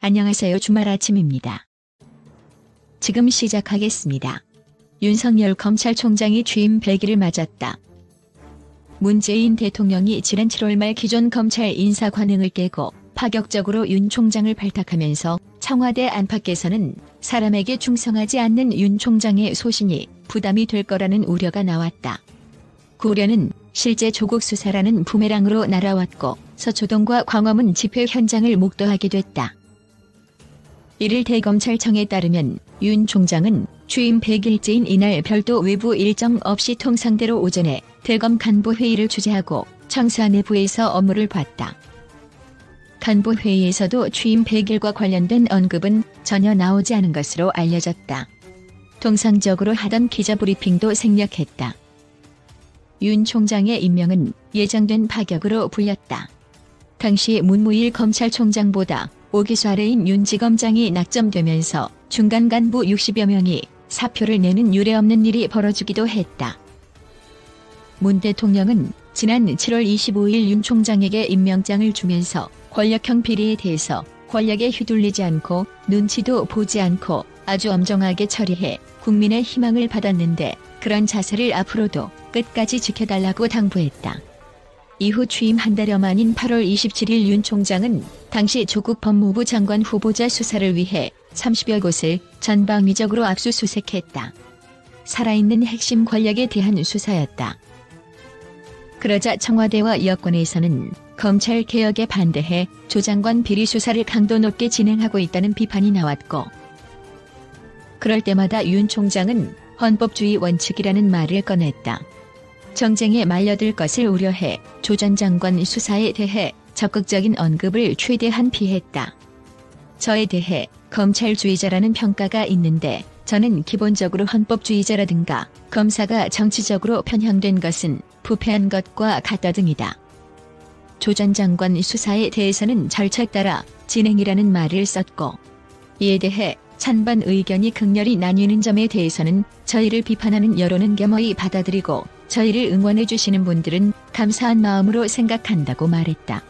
안녕하세요. 주말 아침입니다. 지금 시작하겠습니다. 윤석열 검찰총장이 취임 100일을 맞았다. 문재인 대통령이 지난 7월 말 기존 검찰 인사 관행을 깨고 파격적으로 윤 총장을 발탁하면서 청와대 안팎에서는 사람에게 충성하지 않는 윤 총장의 소신이 부담이 될 거라는 우려가 나왔다. 그 우려는 실제 조국 수사라는 부메랑으로 날아왔고 서초동과 광화문 집회 현장을 목도하게 됐다. 이를 대검찰청에 따르면 윤 총장은 취임 100일째인 이날 별도 외부 일정 없이 통상대로 오전에 대검 간부회의를 주재하고 청사 내부에서 업무를 봤다. 간부회의에서도 취임 100일과 관련된 언급은 전혀 나오지 않은 것으로 알려졌다. 통상적으로 하던 기자브리핑도 생략했다. 윤 총장의 임명은 예정된 파격으로 불렸다. 당시 문무일 검찰총장보다 5기수 아래인 윤 지검장이 낙점되면서 중간 간부 60여 명이 사표를 내는 유례없는 일이 벌어지기도 했다. 문 대통령은 지난 7월 25일 윤 총장에게 임명장을 주면서 권력형 비리에 대해서 권력에 휘둘리지 않고 눈치도 보지 않고 아주 엄정하게 처리해 국민의 희망을 받았는데 그런 자세를 앞으로도 끝까지 지켜달라고 당부했다. 이후 취임 한 달여 만인 8월 27일 윤 총장은 당시 조국 법무부 장관 후보자 수사를 위해 30여 곳을 전방위적으로 압수수색했다. 살아있는 핵심 권력에 대한 수사였다. 그러자 청와대와 여권에서는 검찰개혁에 반대해 조 장관 비리 수사를 강도 높게 진행하고 있다는 비판이 나왔고, 그럴 때마다 윤 총장은 헌법주의 원칙이라는 말을 꺼냈다. 정쟁에 말려들 것을 우려해 조 전 장관 수사에 대해 적극적인 언급을 최대한 피했다. 저에 대해 검찰주의자라는 평가가 있는데 저는 기본적으로 헌법주의자라든가 검사가 정치적으로 편향된 것은 부패한 것과 같다 등이다. 조 전 장관 수사에 대해서는 절차에 따라 진행이라는 말을 썼고, 이에 대해 찬반 의견이 극렬히 나뉘는 점에 대해서는 저희를 비판하는 여론은 겸허히 받아들이고 저희를 응원해 주시는 분들은 감사한 마음으로 생각한다고 말했다.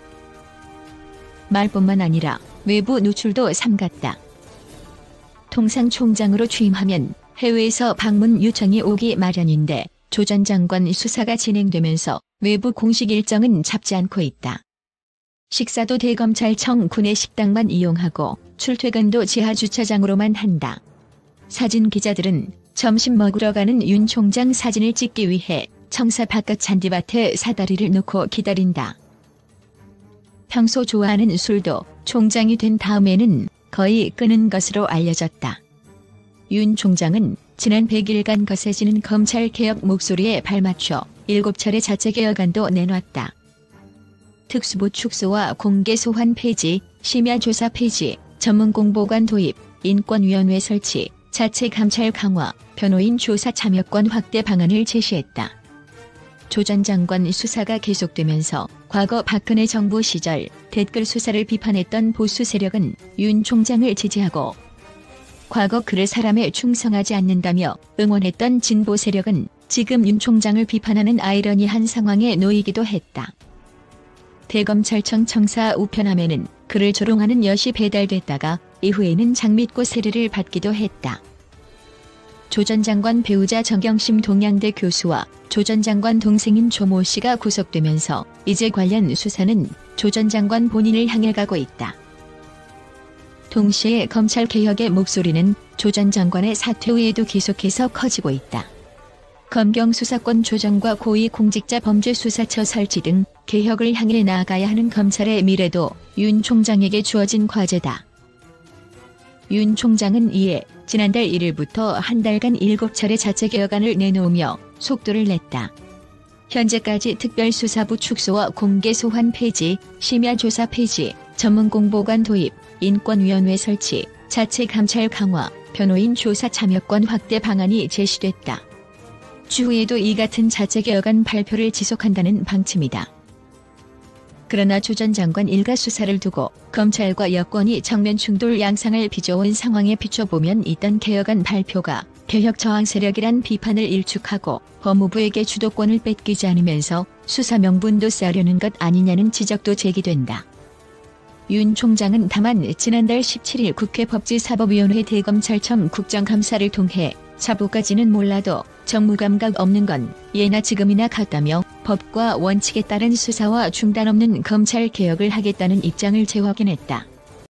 말뿐만 아니라 외부 노출도 삼갔다. 통상 총장으로 취임하면 해외에서 방문 요청이 오기 마련인데 조 전 장관 수사가 진행되면서 외부 공식 일정은 잡지 않고 있다. 식사도 대검찰청 구내 식당만 이용하고 출퇴근도 지하 주차장으로만 한다. 사진 기자들은 점심 먹으러 가는 윤 총장 사진을 찍기 위해 청사 바깥 잔디밭에 사다리를 놓고 기다린다. 평소 좋아하는 술도 총장이 된 다음에는 거의 끊은 것으로 알려졌다. 윤 총장은 지난 100일간 거세지는 검찰개혁 목소리에 발맞춰 7차례 자체개혁안도 내놨다. 특수부 축소와 공개 소환 폐지, 심야조사 폐지, 전문공보관 도입, 인권위원회 설치, 자체 감찰 강화, 변호인 조사 참여권 확대 방안을 제시했다. 조 전 장관 수사가 계속되면서 과거 박근혜 정부 시절 댓글 수사를 비판했던 보수 세력은 윤 총장을 지지하고, 과거 그를 사람에 충성하지 않는다며 응원했던 진보 세력은 지금 윤 총장을 비판하는 아이러니한 상황에 놓이기도 했다. 대검찰청 청사 우편함에는 그를 조롱하는 엿이 배달됐다가 이후에는 장밋고 세례를 받기도 했다. 조 전 장관 배우자 정경심 동양대 교수와 조 전 장관 동생인 조모 씨가 구속되면서 이제 관련 수사는 조 전 장관 본인을 향해 가고 있다. 동시에 검찰개혁의 목소리는 조 전 장관의 사퇴 후에도 계속해서 커지고 있다. 검경 수사권 조정과 고위공직자범죄수사처 설치 등 개혁을 향해 나아가야 하는 검찰의 미래도 윤 총장에게 주어진 과제다. 윤 총장은 이에 지난달 1일부터 한 달간 7차례 자체개혁안을 내놓으며 속도를 냈다. 현재까지 특별수사부 축소와 공개소환 폐지, 심야조사 폐지, 전문공보관 도입, 인권위원회 설치, 자체감찰 강화, 변호인 조사 참여권 확대 방안이 제시됐다. 추후에도 이 같은 자체개혁안 발표를 지속한다는 방침이다. 그러나 조 전 장관 일가 수사를 두고 검찰과 여권이 정면 충돌 양상을 빚어온 상황에 비춰보면 이던 개혁안 발표가 개혁 저항 세력이란 비판을 일축하고 법무부에게 주도권을 뺏기지 않으면서 수사 명분도 쌓으려는 것 아니냐는 지적도 제기된다. 윤 총장은 다만 지난달 17일 국회 법제사법위원회 대검찰청 국정감사를 통해 자보까지는 몰라도 정무 감각 없는 건 예나 지금이나 같다며 법과 원칙에 따른 수사와 중단 없는 검찰 개혁을 하겠다는 입장을 재확인했다.